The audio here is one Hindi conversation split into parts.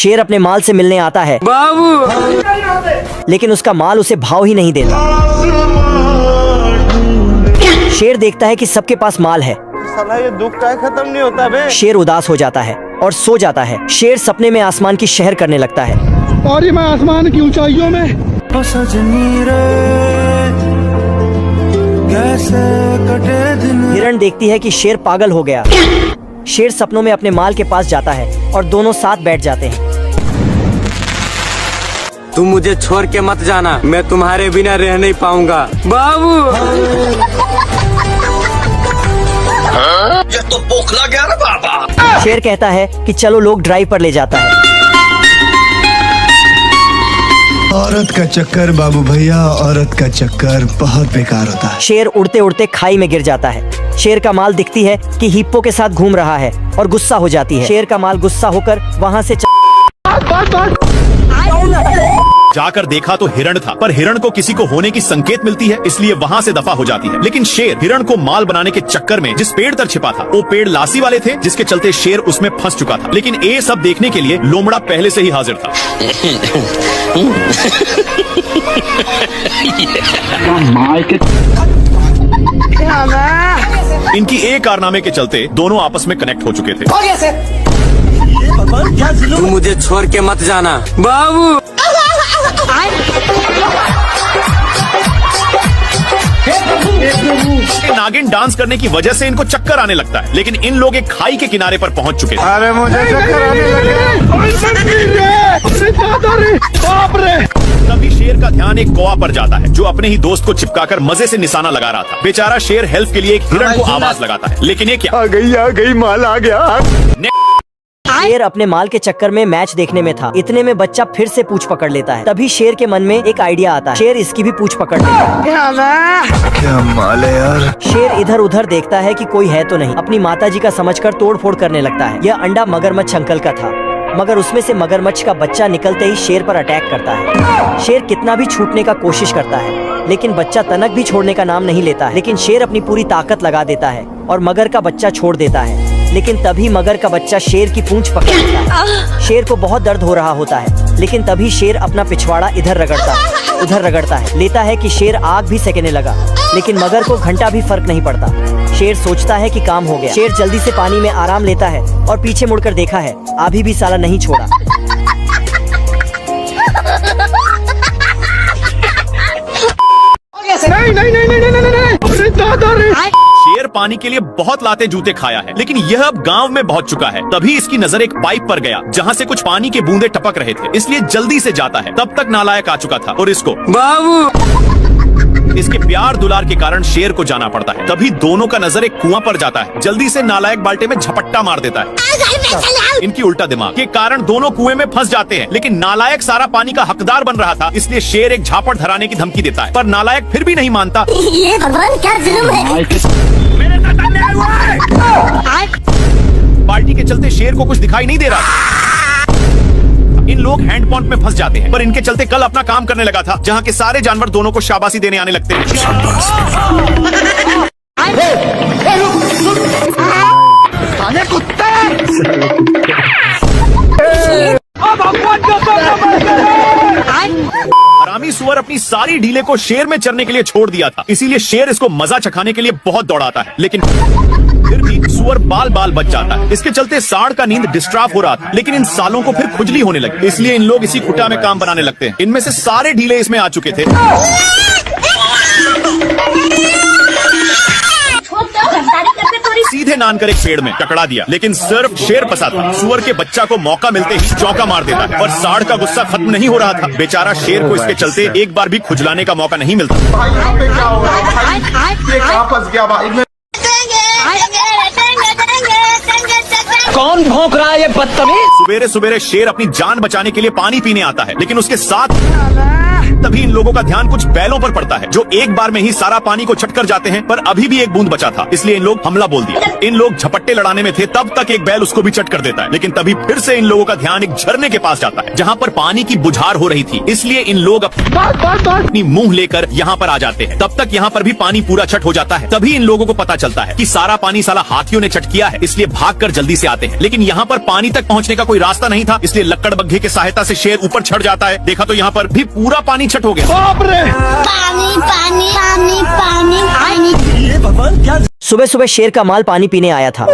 शेर अपने माल से मिलने आता है बाबू, लेकिन उसका माल उसे भाव ही नहीं देता। शेर देखता है कि सबके पास माल है। साला ये दुख का खत्म नहीं होता बे। शेर उदास हो जाता है और सो जाता है। शेर सपने में आसमान की शहर करने लगता है और मैं आसमान की ऊंचाइयों में। हिरण देखती है कि शेर पागल हो गया। शेर सपनों में अपने माल के पास जाता है और दोनों साथ बैठ जाते हैं। तुम मुझे छोड़ के मत जाना, मैं तुम्हारे बिना रह नहीं पाऊंगा बाबू। ये तो बोखला गया ना बाबा। शेर कहता है कि चलो लोग ड्राइव पर ले जाता है। औरत का चक्कर बाबू भैया, औरत का चक्कर बहुत बेकार होता है। शेर उड़ते उड़ते खाई में गिर जाता है। शेर का माल दिखती है कि हिप्पो के साथ घूम रहा है और गुस्सा हो जाती है। शेर का माल गुस्सा होकर वहाँ से जाकर देखा तो हिरण था, पर हिरण को किसी को होने की संकेत मिलती है, इसलिए वहाँ से दफा हो जाती है। लेकिन शेर हिरण को माल बनाने के चक्कर में जिस पेड़ तर छिपा था, वो पेड़ लासी वाले थे, जिसके चलते शेर उसमें फंस चुका था। लेकिन ये सब देखने के लिए लोमड़ा पहले से ही हाजिर था। इनकी एक कारनामे के चलते दोनों आपस में कनेक्ट हो चुके थे। तुम मुझे छोड़ के मत जाना बाबू। नागिन डांस करने की वजह से इनको चक्कर आने लगता है, लेकिन इन लोग एक खाई के किनारे पर पहुंच चुके थे। अरे मुझे चक्कर आने लगे। तभी शेर का ध्यान एक कौवा पर जाता है, जो अपने ही दोस्त को चिपकाकर मजे से निशाना लगा रहा था। बेचारा शेर हेल्प के लिए एक हिरण को आवाज लगाता है, लेकिन ये क्या? आ गई माल आ गया। शेर अपने माल के चक्कर में मैच देखने में था। इतने में बच्चा फिर से पूंछ पकड़ लेता है। तभी शेर के मन में एक आइडिया आता है। शेर इसकी भी पूंछ पकड़ लेता है। क्या माल है यार। शेर इधर उधर देखता है कि कोई है तो नहीं। अपनी माताजी का समझकर तोड़फोड़ करने लगता है। यह अंडा मगरमच्छ अंकल का था, मगर उसमें से मगरमच्छ का बच्चा निकलते ही शेर पर अटैक करता है। शेर कितना भी छूटने का कोशिश करता है, लेकिन बच्चा तनक भी छोड़ने का नाम नहीं लेता है। लेकिन शेर अपनी पूरी ताकत लगा देता है और मगर का बच्चा छोड़ देता है। लेकिन तभी मगर का बच्चा शेर की पूंछ पकड़ लेता है। शेर को बहुत दर्द हो रहा होता है, लेकिन तभी शेर अपना पिछवाड़ा इधर रगड़ता है, उधर रगड़ता है। लेता है कि शेर आग भी सेकने लगा, लेकिन मगर को घंटा भी फर्क नहीं पड़ता। शेर सोचता है कि काम हो गया। शेर जल्दी से पानी में आराम लेता है और पीछे मुड़कर देखा है, अभी भी साला नहीं छोड़ा। शेर पानी के लिए बहुत लाते जूते खाया है, लेकिन यह अब गांव में पहुंच चुका है। तभी इसकी नजर एक पाइप पर गया, जहां से कुछ पानी के बूंदे टपक रहे थे, इसलिए जल्दी से जाता है। तब तक नालायक आ चुका था और इसको बाबू इसके प्यार दुलार के कारण शेर को जाना पड़ता है। तभी दोनों का नजर एक कुआं पर जाता है। जल्दी से नालायक बाल्टे में झपट्टा मार देता है। इनकी उल्टा दिमाग के कारण दोनों कुएं में फंस जाते हैं, लेकिन नालायक सारा पानी का हकदार बन रहा था, इसलिए शेर एक झापड़ धराने की धमकी देता है, पर नालायक फिर भी नहीं मानता। ये भगवान क्या जुल्म है। बाल्टी के चलते शेर को कुछ दिखाई नहीं दे रहा। इन लोग हैंड पंप में फंस जाते हैं, पर इनके चलते कल अपना काम करने लगा था, जहाँ के सारे जानवर दोनों को शाबाशी देने आने लगते हैं। हरामी सुअर अपनी सारी ढीले को शेर में चरने के लिए छोड़ दिया था, इसीलिए शेर इसको मजा चखाने के लिए बहुत दौड़ाता है, लेकिन फिर भी सुअर बाल बाल बच जाता है। इसके चलते सांड का नींद डिस्टर्ब हो रहा था, लेकिन इन सालों को फिर खुजली होने लगी, इसलिए इन लोग इसी खुटा में काम बनाने लगते हैं। इनमें से सारे ढीले इसमें आ चुके थे। सीधे नान कर एक पेड़ में टकरा दिया, लेकिन सिर्फ शेर फंसा था। सुअर के बच्चा को मौका मिलते ही चौका मार देता है, और सांड का गुस्सा खत्म नहीं हो रहा था। बेचारा शेर को इसके चलते एक बार भी खुजलाने का मौका नहीं मिलता। कौन भौंक रहा है ये बदतमीज? सुबेरे सुबेरे शेर अपनी जान बचाने के लिए पानी पीने आता है, लेकिन उसके साथ तभी इन लोगों का ध्यान कुछ बैलों पर पड़ता है जो एक बार में ही सारा पानी को छट कर जाते हैं, पर अभी भी एक बूंद बचा था, इसलिए इन लोग हमला बोल दिया। इन लोग झपट्टे लड़ाने में थे, तब तक एक बैल उसको भी चट कर देता है, लेकिन तभी फिर से इन लोगों का ध्यान एक झरने के पास जाता है जहाँ पर पानी की बुझार हो रही थी, इसलिए इन लोग अपनी मुंह लेकर यहाँ पर आ जाते हैं। तब तक यहाँ पर भी पानी पूरा छट हो जाता है। तभी इन लोगों को पता चलता है कि सारा पानी साला हाथियों ने चट किया है, इसलिए भागकर जल्दी से आते हैं। लेकिन यहाँ पर पानी तक पहुँचने का कोई रास्ता नहीं था, इसलिए लक्कड़ बग्घे की सहायता से शेर ऊपर चढ़ जाता है। देखा तो यहाँ पर भी पूरा पानी छट हो गया। पानी पानी पानी पानी पानी। सुबह सुबह शेर का माल पानी पीने आया था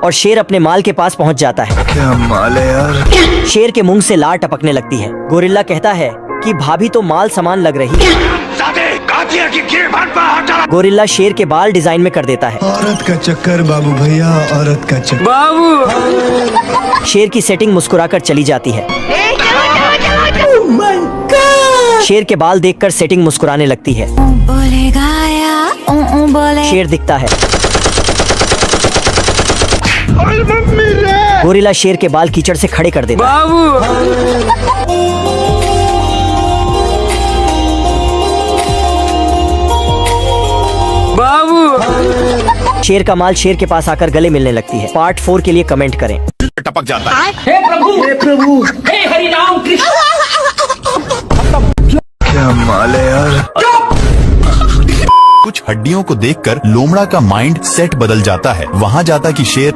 और शेर अपने माल के पास पहुंच जाता है। क्या माल है यार। शेर के मुंह से लार टपकने लगती है। गोरिल्ला कहता है कि भाभी तो माल समान लग रही है। गोरिल्ला शेर के बाल डिजाइन में कर देता है। औरत का चक्कर बाबू भैया, औरत का चक्कर। बाबू शेर की सेटिंग मुस्कुराकर चली जाती है। शेर के बाल देखकर सेटिंग मुस्कुराने लगती है। शेर दिखता है। गोरिल्ला शेर के बाल कीचड़ से खड़े कर देता है। बाबू शेर का माल शेर के पास आकर गले मिलने लगती है। पार्ट 4 के लिए कमेंट करें। टपक जाता है। क्या माल है यार। कुछ हड्डियों को देखकर लोमड़ा का माइंड सेट बदल जाता है। वहाँ जाता कि शेर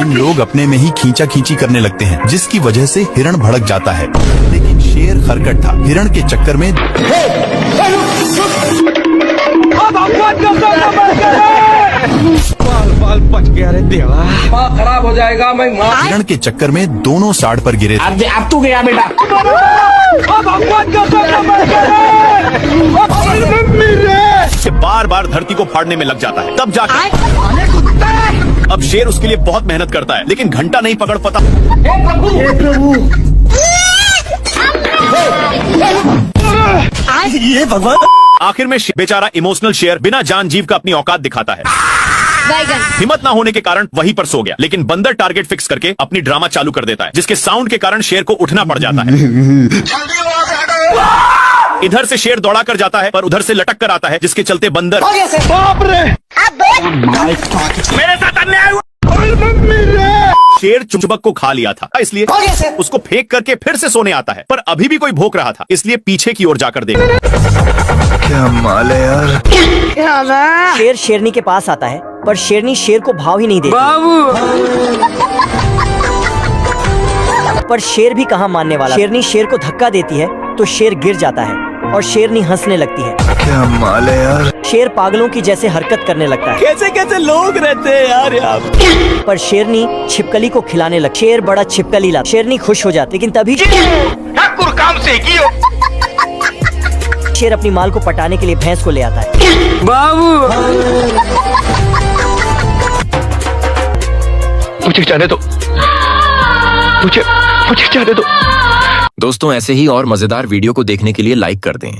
इन लोग अपने में ही खींचा खींची करने लगते हैं, जिसकी वजह से हिरण भड़क जाता है। लेकिन शेर खरकट था, हिरण के चक्कर में बाल बच गया रे देवा, खराब हो जाएगा। मैं हिरण के चक्कर में दोनों साइड पर गिरे थे। अब तू गया बेटा। बार बार धरती को फाड़ने में लग जाता है। तब जाकर अब शेर उसके लिए बहुत मेहनत करता है, लेकिन घंटा नहीं पकड़ पाता। ये भगवान। आखिर में बेचारा इमोशनल शेर बिना जान जीव का अपनी औकात दिखाता है। हिम्मत ना होने के कारण वहीं पर सो गया, लेकिन बंदर टारगेट फिक्स करके अपनी ड्रामा चालू कर देता है, जिसके साउंड के कारण शेर को उठना पड़ जाता है। इधर से शेर दौड़ा कर जाता है, पर उधर से लटक कर आता है, जिसके चलते बंदर बाप रे मेरे साथ अन्याय हुआ। शेर चुंबक को खा लिया था, इसलिए उसको फेंक करके फिर से सोने आता है, पर अभी भी कोई भौंक रहा था, इसलिए पीछे की ओर जाकर देखा। क्या माल है यार। शेर शेरनी के पास आता है, पर शेरनी शेर को भाव ही नहीं देती। पर शेर भी कहाँ मानने वाला। शेरनी शेर को धक्का देती है तो शेर गिर जाता है और शेरनी हंसने लगती है। क्या माल है यार। शेर पागलों की जैसे हरकत करने लगता है। कैसे कैसे लोग रहते हैं यार यहाँ पे। पर शेरनी छिपकली को खिलाने लग। शेर बड़ा छिपकली ला। शेरनी खुश हो जाती, लेकिन तभी शेर अपनी माल को पटाने के लिए भैंस को ले आता है। मुझे जाने दो, मुझे जाने दो। दोस्तों ऐसे ही और मजेदार वीडियो को देखने के लिए लाइक कर दें।